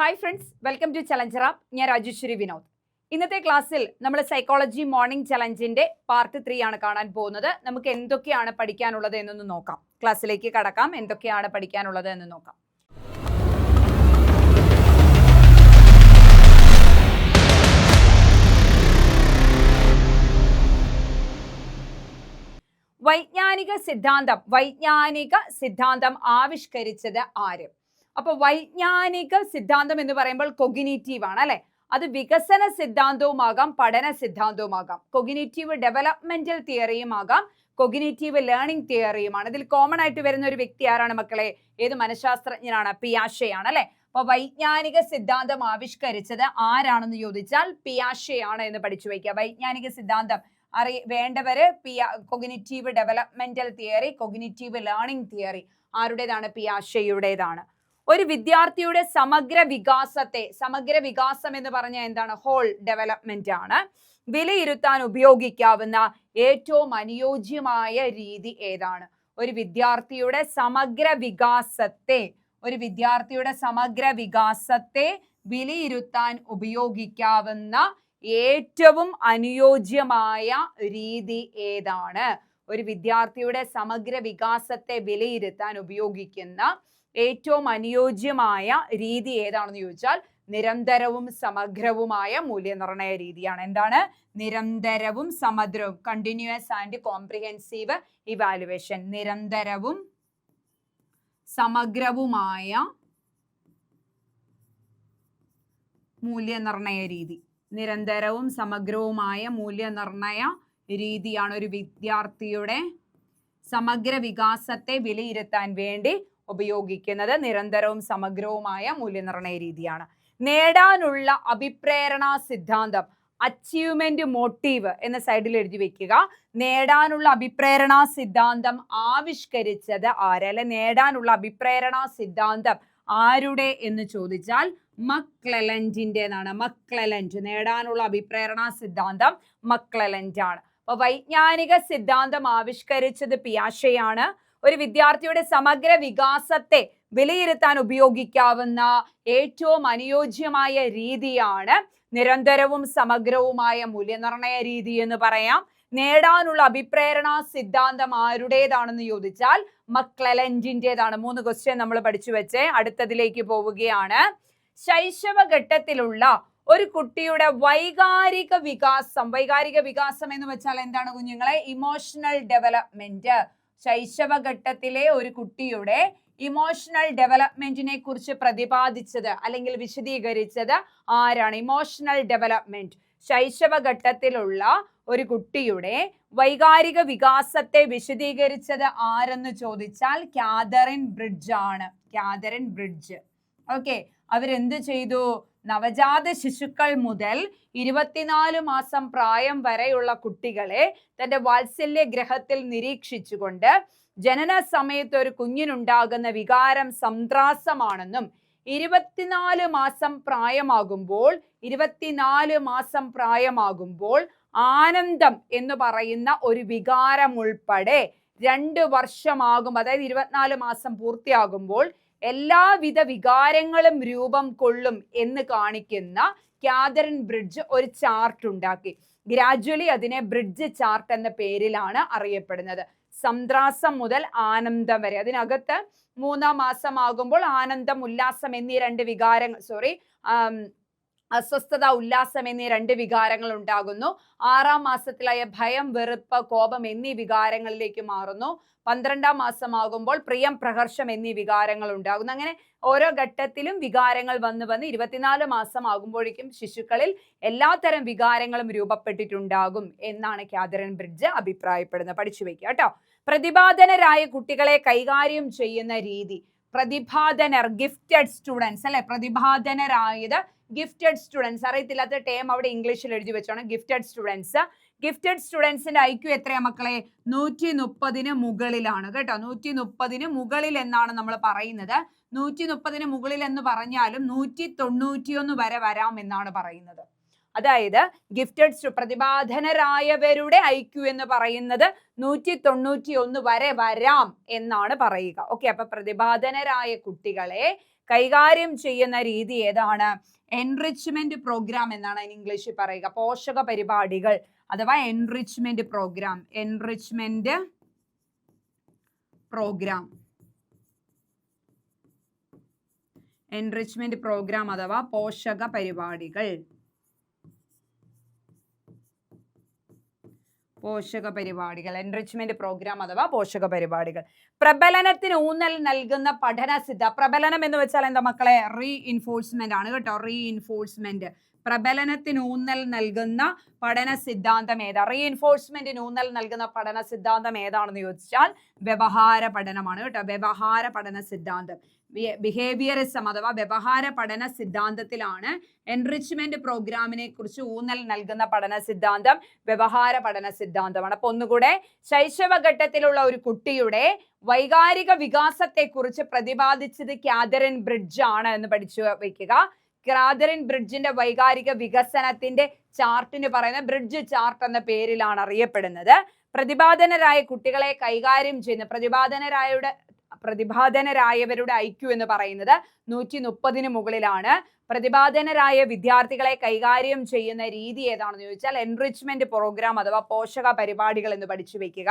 Hi friends, welcome to Challenger app. ഞാൻ രാജേശ്വരി വിനോദ്. ഇന്നത്തെ ക്ലാസ്സിൽ നമ്മൾ സൈക്കോളജി മോർണിംഗ് ചലഞ്ചിന്റെ പാർട്ട് 3 ആണ് കാണാൻ പോകുന്നത്. നമുക്ക് എന്തൊക്കെയാണ് പഠിക്കാനുള്ളത് എന്നൊന്ന് നോക്കാം. ക്ലാസ്സിലേക്ക് കടക്കാം. എന്തൊക്കെയാണ് പഠിക്കാനുള്ളത് എന്ന് നോക്കാം. വൈജ്ഞാനിക സിദ്ധാന്തം ആവിഷ്കരിച്ചത് ആര്? അപ്പൊ വൈജ്ഞാനിക സിദ്ധാന്തം എന്ന് പറയുമ്പോൾ കൊഗ്നിറ്റീവ് ആണ് അല്ലെ. അത് വികസന സിദ്ധാന്തവുമാകാം, പഠന സിദ്ധാന്തവുമാകാം. കൊഗ്നിറ്റീവ് ഡെവലപ്മെന്റൽ തിയറിയും ആകാം, കൊഗ്നിറ്റീവ് ലേണിംഗ് തിയറിയുമാണ്. ഇതിൽ കോമൺ ആയിട്ട് വരുന്ന ഒരു വ്യക്തി ആരാണ് മക്കളെ? ഏത് മനഃശാസ്ത്രജ്ഞനാണ്? പിയാഷെ ആണ് അല്ലെ. അപ്പൊ വൈജ്ഞാനിക സിദ്ധാന്തം ആവിഷ്കരിച്ചത് ആരാണെന്ന് ചോദിച്ചാൽ പിയാഷെ ആണ് എന്ന് പഠിച്ചു വയ്ക്കുക. വൈജ്ഞാനിക സിദ്ധാന്തം വേണ്ടവര് cognitive developmental theory, cognitive learning theory ആരുടേതാണ്? പിയാഷെയുടേതാണ്. ഒരു വിദ്യാർത്ഥിയുടെ സമഗ്ര വികാസം എന്ന് പറഞ്ഞാൽ എന്താണ്? ഹോൾ ഡെവലപ്മെന്റ് ആണ്. വിലയിരുത്താൻ ഉപയോഗിക്കാവുന്ന ഏറ്റവും അനുയോജ്യമായ രീതി ഏതാണ്? ഒരു വിദ്യാർത്ഥിയുടെ സമഗ്ര വികാസത്തെ വിലയിരുത്താൻ ഉപയോഗിക്കാവുന്ന ഏറ്റവും അനുയോജ്യമായ രീതി ഏതാണ്? ഒരു വിദ്യാർത്ഥിയുടെ സമഗ്ര വികാസത്തെ വിലയിരുത്താൻ ഉപയോഗിക്കുന്ന ഏറ്റവും അനുയോജ്യമായ രീതി ഏതാണെന്ന് ചോദിച്ചാൽ നിരന്തരവും സമഗ്രവുമായ മൂല്യനിർണ്ണയ രീതിയാണ്. എന്താണ്? നിരന്തരവും സമഗ്രവും, കണ്ടിന്യൂസ് ആൻഡ് കോംപ്രിഹെൻസീവ് ഇവാലുവേഷൻ. നിരന്തരവും സമഗ്രവുമായ മൂല്യനിർണ്ണയ രീതി. നിരന്തരവും സമഗ്രവുമായ മൂല്യനിർണ്ണയ രീതിയാണ് ഒരു വിദ്യാർത്ഥിയുടെ സമഗ്ര വികാസത്തെ വിലയിരുത്താൻ വേണ്ടി ഉപയോഗിക്കുന്നത്. നിരന്തരവും സമഗ്രവുമായ മൂല്യനിർണ്ണയ രീതിയാണ്. നേടാനുള്ള അഭിപ്രേരണാ സിദ്ധാന്തം, അച്ചീവ്മെന്റ് മോട്ടീവ് എന്ന സൈഡിൽ എഴുതി വെക്കുക. നേടാനുള്ള അഭിപ്രേരണാ സിദ്ധാന്തം ആവിഷ്കരിച്ചത് ആര്? അല്ലെ, നേടാനുള്ള അഭിപ്രേരണാ സിദ്ധാന്തം ആരുടെ എന്ന് ചോദിച്ചാൽ മക്ലെലൻഡിൻ്റെതാണ്. നേടാനുള്ള അഭിപ്രേരണാ സിദ്ധാന്തം മക്ലെലൻഡ് ആണ്. അപ്പൊ വൈജ്ഞാനിക സിദ്ധാന്തം ആവിഷ്കരിച്ചത് പിയാഷെയാണ്. ഒരു വിദ്യാർത്ഥിയുടെ സമഗ്ര വികാസത്തെ വിലയിരുത്താൻ ഉപയോഗിക്കാവുന്ന ഏറ്റവും അനുയോജ്യമായ രീതിയാണ് നിരന്തരവും സമഗ്രവുമായ മൂല്യനിർണ്ണയ രീതി എന്ന് പറയാം. നേടാനുള്ള അഭിപ്രേരണാ സിദ്ധാന്തം ആരുടേതാണെന്ന് ചോദിച്ചാൽ മക്ലെലൻഡിൻ്റെതാണ്. 3 ക്വസ്റ്റ്യൻ നമ്മൾ പഠിച്ചു വെച്ചേ. അടുത്തതിലേക്ക് പോവുകയാണ്. ശൈശവഘട്ടത്തിലുള്ള ഒരു കുട്ടിയുടെ വൈകാരിക വികാസം എന്ന് വെച്ചാൽ എന്താണ് കുഞ്ഞുങ്ങളെ? Emotional development. ശൈശവഘട്ടത്തിലെ ഒരു കുട്ടിയുടെ ഇമോഷണൽ ഡെവലപ്മെന്റിനെ കുറിച്ച് പ്രതിപാദിച്ചത് അല്ലെങ്കിൽ വിശദീകരിച്ചത് ആരാണ്? Emotional development. ശൈശവഘട്ടത്തിലുള്ള ഒരു കുട്ടിയുടെ വൈകാരിക വികാസത്തെ വിശദീകരിച്ചത് ആരെന്ന് ചോദിച്ചാൽ കാതറിൻ ബ്രിഡ്ജ് ആണ്. Catherine bridge. ഓക്കെ, അവരെന്ത് ചെയ്തു? നവജാത ശിശുക്കൾ മുതൽ 24 മാസം പ്രായം വരെയുള്ള കുട്ടികളെ തന്റെ വാത്സല്യ ഗ്രഹത്തിൽ നിരീക്ഷിച്ചുകൊണ്ട് ജനന സമയത്ത് ഒരു കുഞ്ഞിനുണ്ടാകുന്ന വികാരം സംത്രാസമാണെന്നും 24 മാസം പ്രായമാകുമ്പോൾ ആനന്ദം എന്ന് പറയുന്ന ഒരു വികാരം ഉൾപ്പെടെ 2 വർഷമാകും, അതായത് 24 മാസം പൂർത്തിയാകുമ്പോൾ എല്ലാവിധ വികാരങ്ങളും രൂപം കൊള്ളും എന്ന് കാണിക്കുന്ന കാതറിൻ ബ്രിഡ്ജ് ഒരു ചാർട്ട് ഉണ്ടാക്കി. ഗ്രാജുവലി അതിനെ ബ്രിഡ്ജ് ചാർട്ട് എന്ന പേരിലാണ് അറിയപ്പെടുന്നത്. സംത്രാസം മുതൽ ആനന്ദം വരെ. അതിനകത്ത് 3-ാം മാസമാകുമ്പോൾ ആനന്ദം, ഉല്ലാസം എന്നീ 2 വികാരങ്ങൾ, അസ്വസ്ഥത, ഉല്ലാസം എന്നീ 2 വികാരങ്ങൾ ഉണ്ടാകുന്നു. 6-ാം മാസത്തിലായ ഭയം, വെറുപ്പ്, കോപം എന്നീ വികാരങ്ങളിലേക്ക് മാറുന്നു. 12-ാം മാസമാകുമ്പോൾ പ്രിയം, പ്രഹർഷം എന്നീ വികാരങ്ങൾ ഉണ്ടാകുന്നു. അങ്ങനെ ഓരോ ഘട്ടത്തിലും വികാരങ്ങൾ വന്ന് 24 മാസം ആകുമ്പോഴേക്കും ശിശുക്കളിൽ എല്ലാത്തരം വികാരങ്ങളും രൂപപ്പെട്ടിട്ടുണ്ടാകും എന്നാണ് കാതറിൻ ബ്രിഡ്ജ് അഭിപ്രായപ്പെടുന്നത്. പഠിച്ചു വെക്കുക കേട്ടോ. പ്രതിഭാധനരായ കുട്ടികളെ കൈകാര്യം ചെയ്യുന്ന രീതി. പ്രതിഭാധനർ, ഗിഫ്റ്റഡ് സ്റ്റുഡൻസ് അല്ലെ. പ്രതിഭാധനരായത് ഗിഫ്റ്റഡ് സ്റ്റുഡൻസ്. അറിയത്തില്ലാത്ത ടേം അവിടെ ഇംഗ്ലീഷിൽ എഴുതി വെച്ചോണം. ഗിഫ്റ്റഡ് സ്റ്റുഡൻസിന്റെ IQ എത്രയാ മക്കളെ? 130 മുകളിലാണ് കേട്ടോ. 130 മുകളിൽ എന്നാണ് നമ്മൾ പറയുന്നത്. 130 മുകളിൽ എന്ന് പറഞ്ഞാലും 191 വരെ വരാം എന്നാണ് പറയുന്നത്. അതായത് പ്രതിഭാധനരായവരുടെ IQ എന്ന് പറയുന്നത് 191 വരെ വരാം എന്നാണ് പറയുക. ഓക്കെ, അപ്പൊ പ്രതിഭാധനരായ കുട്ടികളെ കൈകാര്യം ചെയ്യുന്ന രീതി ഏതാണ്? എൻറിച്ച്മെന്റ് പ്രോഗ്രാം എന്നാണ് ഇംഗ്ലീഷിൽ പറയുക. പോഷക പരിപാടികൾ അഥവാ enrichment program. Enrichment program, enrichment program അഥവാ പോഷക പരിപാടികൾ. പോഷക പരിപാടികൾ, എൻറിച്ച്മെന്റ് പ്രോഗ്രാം അഥവാ പോഷക പരിപാടികൾ. പ്രബലനത്തിന് ഊന്നൽ നൽകുന്ന പഠന പ്രബലനം എന്ന് വെച്ചാൽ എന്താ മക്കളെ? റീഇൻഫോഴ്സ്മെന്റ് ആണ് കേട്ടോ. റീഇൻഫോഴ്സ്മെന്റ്. പ്രബലനത്തിന് ഊന്നൽ നൽകുന്ന പഠന സിദ്ധാന്തം ഏതാ? റീഇൻഫോഴ്സ്മെന്റിന് ഊന്നൽ നൽകുന്ന പഠന സിദ്ധാന്തം ഏതാണെന്ന് ചോദിച്ചാൽ വ്യവഹാര പഠനമാണ് കേട്ടോ. വ്യവഹാര പഠന സിദ്ധാന്തം. ബിഹേവിയറിസം അഥവാ വ്യവഹാര പഠന സിദ്ധാന്തത്തിലാണ് എൻറിച്ച്മെന്റ് പ്രോഗ്രാമിനെ കുറിച്ച് ഊന്നൽ നൽകുന്ന പഠന സിദ്ധാന്തം വ്യവഹാര പഠന സിദ്ധാന്തമാണ്. അപ്പൊ ഒന്നുകൂടെ, ശൈശവഘട്ടത്തിലുള്ള ഒരു കുട്ടിയുടെ വൈകാരിക വികാസത്തെ കുറിച്ച് പ്രതിപാദിച്ചത് കാതറിൻ ബ്രിഡ്ജ് ആണ് എന്ന് പഠിച്ചു വെക്കുക. കാതറിൻ ബ്രിഡ്ജിന്റെ വൈകാരിക വികസനത്തിന്റെ ചാർട്ടിന് പറയുന്ന ബ്രിഡ്ജ് ചാർട്ട് എന്ന പേരിലാണ് അറിയപ്പെടുന്നത്. പ്രതിപാദനരായ കുട്ടികളെ കൈകാര്യം ചെയ്യുന്ന പ്രതിപാദനരായവരുടെ IQ എന്ന് പറയുന്നത് 130 മുകളിലാണ്. പ്രതിപാദനരായ വിദ്യാർത്ഥികളെ കൈകാര്യം ചെയ്യുന്ന രീതി ഏതാണെന്ന് ചോദിച്ചാൽ എൻറിച്ച്മെന്റ് പ്രോഗ്രാം അഥവാ പോഷക പരിപാടികൾ എന്ന് പഠിച്ചു വെക്കുക.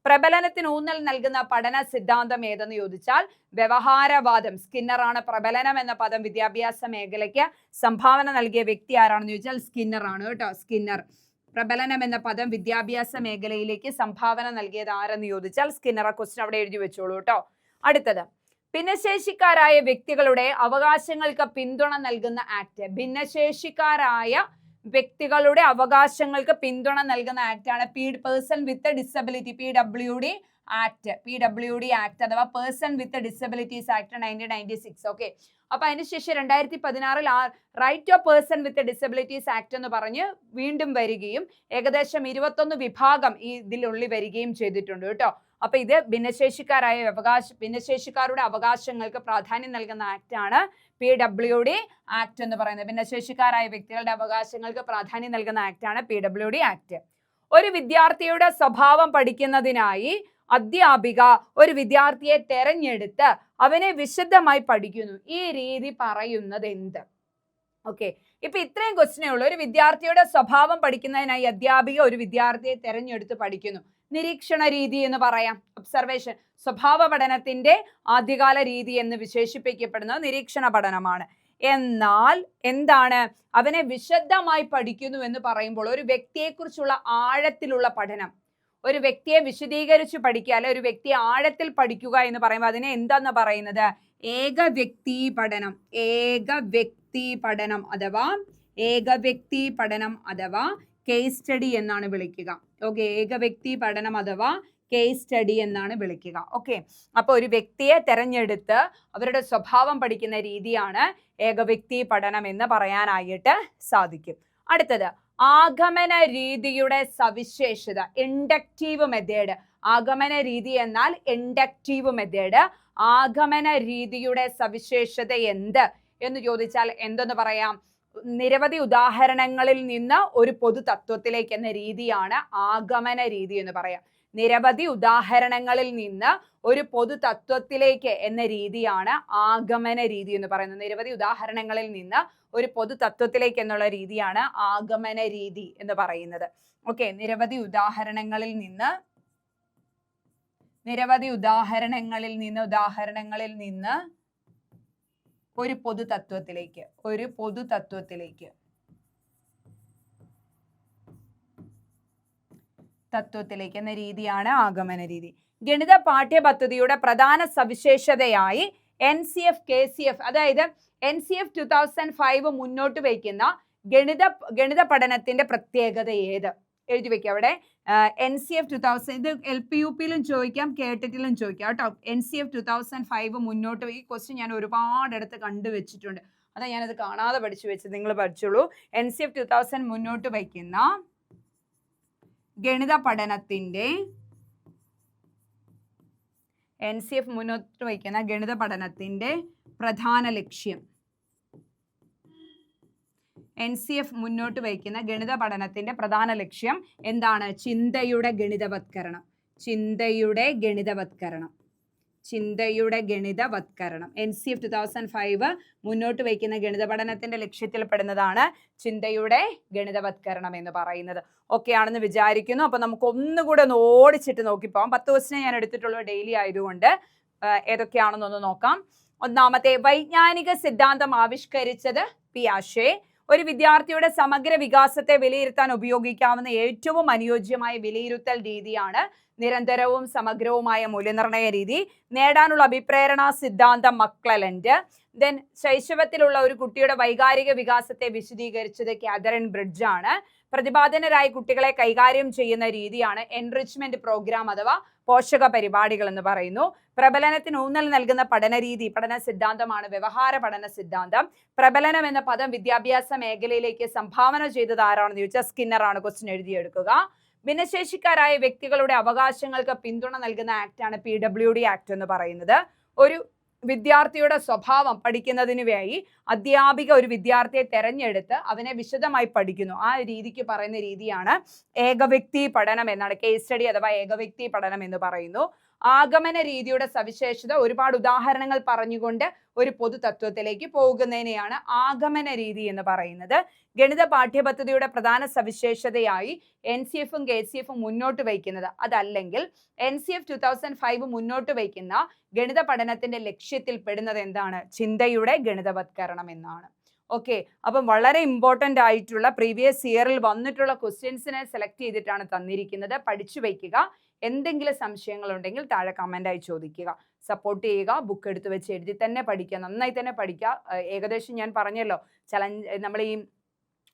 പ്രബലനത്തിന് ഊന്നൽ നൽകുന്ന പഠന സിദ്ധാന്തം ഏതെന്ന് ചോദിച്ചാൽ വ്യവഹാരവാദം. സ്കിന്നറാണ്. പ്രബലനം എന്ന പദം വിദ്യാഭ്യാസ മേഖലയ്ക്ക് സംഭാവന നൽകിയ വ്യക്തി ആരാണെന്ന് ചോദിച്ചാൽ സ്കിന്നർ ആണ് കേട്ടോ. സ്കിന്നർ. പ്രബലനം എന്ന പദം വിദ്യാഭ്യാസ മേഖലയിലേക്ക് സംഭാവന നൽകിയത് ആരെന്ന് ചോദിച്ചാൽ സ്കിന്നർ. ആ ക്വസ്റ്റ്യൻ അവിടെ എഴുതി വെച്ചോളൂ കേട്ടോ. അടുത്തത്, ഭിന്നശേഷിക്കാരായ വ്യക്തികളുടെ അവകാശങ്ങൾക്ക് പിന്തുണ നൽകുന്ന ആക്ട്. ഭിന്നശേഷിക്കാരായ വ്യക്തികളുടെ അവകാശങ്ങൾക്ക് പിന്തുണ നൽകുന്ന ആക്ട് ആണ് person with disability, PWD act. PWD act അഥവാ person with disabilities act 1996. Okay, അപ്പൊ അതിനുശേഷം 2016 right of person with disabilities act എന്ന് പറഞ്ഞ് വീണ്ടും വരികയും ഏകദേശം 21 വിഭാഗം ഇതിലുള്ളിൽ വരികയും ചെയ്തിട്ടുണ്ട് കേട്ടോ. അപ്പൊ ഇത് ഭിന്നശേഷിക്കാരുടെ അവകാശങ്ങൾക്ക് പ്രാധാന്യം നൽകുന്ന ആക്ട് ആണ് PWD ആക്ട് എന്ന് പറയുന്നത്. ഭിന്നശേഷിക്കാരായ വ്യക്തികളുടെ അവകാശങ്ങൾക്ക് പ്രാധാന്യം നൽകുന്ന ആക്ട് ആണ് PWD ആക്ട്. ഒരു വിദ്യാർത്ഥിയുടെ സ്വഭാവം പഠിക്കുന്നതിനായി അധ്യാപിക ഒരു വിദ്യാർത്ഥിയെ തെരഞ്ഞെടുത്ത് അവനെ വിശദമായി പഠിക്കുന്നു. ഈ രീതി പറയുന്നത് എന്ത്? ഓക്കെ, ഇപ്പൊ ഇത്രയും ക്വസ്റ്റ്യനേ ഉള്ളൂ. ഒരു വിദ്യാർത്ഥിയുടെ സ്വഭാവം പഠിക്കുന്നതിനായി അധ്യാപിക ഒരു വിദ്യാർത്ഥിയെ തെരഞ്ഞെടുത്ത് പഠിക്കുന്നു. നിരീക്ഷണ രീതി എന്ന് പറയാം. ഒബ്സർവേഷൻ. സ്വഭാവ പഠനത്തിന്റെ ആദ്യകാല രീതി എന്ന് വിശേഷിപ്പിക്കപ്പെടുന്നത് നിരീക്ഷണ പഠനമാണ്. എന്നാൽ എന്താണ് അവനെ വിശദമായി പഠിക്കുന്നു എന്ന് പറയുമ്പോൾ ഒരു വ്യക്തിയെക്കുറിച്ചുള്ള ആഴത്തിലുള്ള പഠനം, ഒരു വ്യക്തിയെ വിശദീകരിച്ച് പഠിക്കുക, അല്ലെ ഒരു വ്യക്തിയെ ആഴത്തിൽ പഠിക്കുക എന്ന് പറയുമ്പോൾ അതിനെ എന്താന്ന് പറയുന്നത്? ഏകവ്യക്തി പഠനം. ഏകവ്യക്തി പഠനം അഥവാ കേസ് സ്റ്റഡി എന്നാണ് വിളിക്കുക. ഓക്കെ, ഏകവ്യക്തി പഠനം അഥവാ കേസ് സ്റ്റഡി എന്നാണ് വിളിക്കുക. ഓക്കെ, അപ്പൊ ഒരു വ്യക്തിയെ തെരഞ്ഞെടുത്ത് അവരുടെ സ്വഭാവം പഠിക്കുന്ന രീതിയാണ് ഏകവ്യക്തി പഠനം എന്ന് പറയാനായിട്ട് സാധിക്കും. അടുത്തത്, ആഗമന രീതിയുടെ സവിശേഷത. Inductive method. ആഗമന രീതി എന്നാൽ ഇൻഡക്റ്റീവ് മെത്തേഡ്. ആഗമന രീതിയുടെ സവിശേഷത എന്ത് എന്ന് ചോദിച്ചാൽ എന്തെന്ന് പറയാം? നിരവധി ഉദാഹരണങ്ങളിൽ നിന്ന് ഒരു പൊതു തത്വത്തിലേക്ക് എന്ന രീതിയാണ് ആഗമന രീതി എന്ന് പറയാം. നിരവധി ഉദാഹരണങ്ങളിൽ നിന്ന് ഒരു പൊതു തത്വത്തിലേക്ക് എന്ന രീതിയാണ് ആഗമന രീതി എന്ന് പറയുന്നത്. നിരവധി ഉദാഹരണങ്ങളിൽ നിന്ന് ഒരു പൊതു തത്വത്തിലേക്ക് എന്നുള്ള രീതിയാണ് ആഗമന രീതി എന്ന് പറയുന്നത്. ഓക്കെ, നിരവധി ഉദാഹരണങ്ങളിൽ നിന്ന് ഒരു പൊതു തത്വത്തിലേക്ക് എന്ന രീതിയാണ് ആഗമന രീതി. ഗണിത പാഠ്യപദ്ധതിയുടെ പ്രധാന സവിശേഷതയായി NCF KCF അതായത് NCF 2005 മുന്നോട്ട് വയ്ക്കുന്ന ഗണിത പഠനത്തിന്റെ പ്രത്യേകത ഏത്? എഴുതി വെക്കുക അവിടെ. NCF 2000 ഇത് LP-UPയിലും ചോദിക്കാം, കേട്ടിട്ടിലും ചോദിക്കാം കേട്ടോ. NCF 2005 മുന്നോട്ട് ഈ ക്വസ്റ്റ്യൻ ഞാൻ ഒരുപാടിടത്ത് കണ്ടുവച്ചിട്ടുണ്ട്. അതാ ഞാനത് കാണാതെ പഠിച്ചു വെച്ചത്. നിങ്ങൾ പഠിച്ചോളൂ. NCF 2000 മുന്നോട്ട് വയ്ക്കുന്ന ഗണിത പഠനത്തിന്റെ പ്രധാന ലക്ഷ്യം. NCF മുന്നോട്ട് വയ്ക്കുന്ന ഗണിത പഠനത്തിന്റെ പ്രധാന ലക്ഷ്യം എന്താണ്? ചിന്തയുടെ ഗണിതവത്കരണം. ചിന്തയുടെ ഗണിതവത്കരണം. NCF 2005 മുന്നോട്ട് വയ്ക്കുന്ന ഗണിത പഠനത്തിന്റെ ലക്ഷ്യത്തിൽ പെടുന്നതാണ് ചിന്തയുടെ ഗണിതവത്കരണം എന്ന് പറയുന്നത്. ഓക്കെ ആണെന്ന് വിചാരിക്കുന്നു. അപ്പൊ നമുക്ക് ഒന്നുകൂടെ ഒന്ന് ഓടിച്ചിട്ട് നോക്കിപ്പോവാം. 10 ക്വസ്റ്റ്യൻ ഞാൻ എടുത്തിട്ടുള്ള ഡെയിലി ആയതുകൊണ്ട് ഏതൊക്കെയാണെന്നൊന്ന് നോക്കാം. ഒന്നാമത്തെ, വൈജ്ഞാനിക സിദ്ധാന്തം ആവിഷ്കരിച്ചത് പിയാഷെ. ഒരു വിദ്യാർത്ഥിയുടെ സമഗ്ര വികാസത്തെ വിലയിരുത്താൻ ഉപയോഗിക്കാവുന്ന ഏറ്റവും അനുയോജ്യമായ വിലയിരുത്തൽ രീതിയാണ് നിരന്തരവും സമഗ്രവുമായ മൂല്യനിർണ്ണയ രീതി. നേടാനുള്ള അഭിപ്രേരണ സിദ്ധാന്തം മക്ലെലൻഡ്. ദെൻ ശൈശവത്തിലുള്ള ഒരു കുട്ടിയുടെ വൈകാരിക വികാസത്തെ വിശദീകരിച്ചത് കാതറിൻ ബ്രിഡ്ജ് ആണ്. പ്രതിപാദനരായ കുട്ടികളെ കൈകാര്യം ചെയ്യുന്ന രീതിയാണ് എൻറിച്ച്മെന്റ് പ്രോഗ്രാം അഥവാ പോഷക പരിപാടികൾ എന്ന് പറയുന്നു. പ്രബലനത്തിന് ഊന്നൽ നൽകുന്ന പഠനരീതി, പഠന സിദ്ധാന്തമാണ് വ്യവഹാര പഠന സിദ്ധാന്തം. പ്രബലനം എന്ന പദം വിദ്യാഭ്യാസ മേഖലയിലേക്ക് സംഭാവന ചെയ്തത് ആരാണെന്ന് ചോദിച്ചാൽ സ്കിന്നർ ആണ്. ക്വസ്റ്റ്യൻ എഴുതിയെടുക്കുക. ഭിന്നശേഷിക്കാരായ വ്യക്തികളുടെ അവകാശങ്ങൾക്ക് പിന്തുണ നൽകുന്ന ആക്ടാണ് PWD ആക്ട് എന്ന് പറയുന്നത്. ഒരു വിദ്യാർത്ഥിയുടെ സ്വഭാവം പഠിക്കുന്നതിന് വേണ്ടി അധ്യാപിക ഒരു വിദ്യാർത്ഥിയെ തെരഞ്ഞെടുത്ത് അവനെ വിശദമായി പഠിക്കുന്നു. ആ രീതിക്ക് പറയുന്ന രീതിയാണ് ഏകവ്യക്തി പഠനം എന്നാണ്. കേസ് സ്റ്റഡി അഥവാ ഏകവ്യക്തി പഠനം എന്ന് പറയുന്നു. ആഗമന രീതിയുടെ സവിശേഷത ഒരുപാട് ഉദാഹരണങ്ങൾ പറഞ്ഞുകൊണ്ട് ഒരു പൊതു തത്വത്തിലേക്ക് പോകുന്നതിനെയാണ് ആഗമന രീതി എന്ന് പറയുന്നത്. ഗണിത പാഠ്യപദ്ധതിയുടെ പ്രധാന സവിശേഷതയായി NCF-ഉം KCF-ഉം മുന്നോട്ട് വയ്ക്കുന്നത്, അതല്ലെങ്കിൽ NCF 2005 മുന്നോട്ട് വയ്ക്കുന്ന ഗണിത പഠനത്തിന്റെ ലക്ഷ്യത്തിൽ പെടുന്നത് എന്താണ്? ചിന്തയുടെ ഗണിതവത്കരണം എന്നാണ്. ഓക്കെ, അപ്പം വളരെ ഇമ്പോർട്ടൻ്റ് ആയിട്ടുള്ള പ്രീവിയസ് ഇയറിൽ വന്നിട്ടുള്ള ക്വസ്റ്റ്യൻസിനെ സെലക്ട് ചെയ്തിട്ടാണ് തന്നിരിക്കുന്നത്. പഠിച്ചു വയ്ക്കുക. എന്തെങ്കിലും സംശയങ്ങൾ ഉണ്ടെങ്കിൽ താഴെ കമൻ്റായി ചോദിക്കുക. സപ്പോർട്ട് ചെയ്യുക. ബുക്ക് എടുത്ത് വെച്ച് എഴുതി തന്നെ പഠിക്കുക. നന്നായി തന്നെ പഠിക്കുക. ഏകദേശം ഞാൻ പറഞ്ഞല്ലോ, നമ്മൾ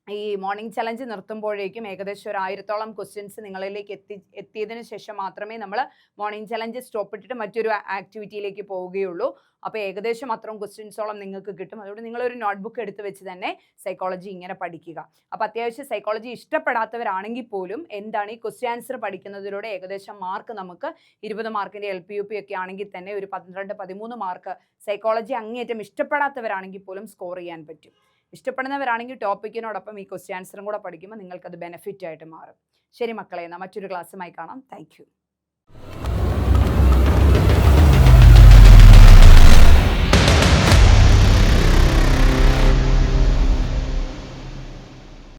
ഈ മോർണിംഗ് ചലഞ്ച് നിർത്തുമ്പോഴേക്കും ഏകദേശം ഒരു 1000-ഓളം ക്വസ്റ്റ്യൻസ് നിങ്ങളിലേക്ക് എത്തിയതിനു ശേഷം മാത്രമേ നമ്മൾ മോർണിംഗ് ചലഞ്ച് സ്റ്റോപ്പ് ഇട്ടിട്ട് മറ്റൊരു ആക്ടിവിറ്റിയിലേക്ക് പോവുകയുള്ളൂ. അപ്പോൾ ഏകദേശം അത്രയും ക്വസ്റ്റ്യൻസോളം നിങ്ങൾക്ക് കിട്ടും. അതുകൊണ്ട് നിങ്ങളൊരു നോട്ട്ബുക്ക് എടുത്ത് വെച്ച് തന്നെ സൈക്കോളജി ഇങ്ങനെ പഠിക്കുക. അപ്പോൾ അത്യാവശ്യം സൈക്കോളജി ഇഷ്ടപ്പെടാത്തവരാണെങ്കിൽ പോലും എന്താണ് ഈ ക്വസ്റ്റ്യൻ ആൻസർ പഠിക്കുന്നതിലൂടെ ഏകദേശം മാർക്ക് നമുക്ക് 20 മാർക്കിൻ്റെ LP-UP ഒക്കെ ആണെങ്കിൽ തന്നെ ഒരു 12-13 മാർക്ക് സൈക്കോളജി അങ്ങേയറ്റം ഇഷ്ടപ്പെടാത്തവരാണെങ്കിൽ പോലും സ്കോർ ചെയ്യാൻ പറ്റും. ഇഷ്ടപ്പെടുന്നവരാണെങ്കിൽ ടോപ്പിക്കിനോടൊപ്പം ഈ ക്വസ്റ്റ്യൻ ആൻസറും കൂടെ പഠിക്കുമ്പോൾ നിങ്ങൾക്കത് ബെനിഫിറ്റ് ആയിട്ട് മാറും. ശരി മക്കളെ, എന്നാൽ മറ്റൊരു ക്ലാസ്സുമായി കാണാം. Thank you.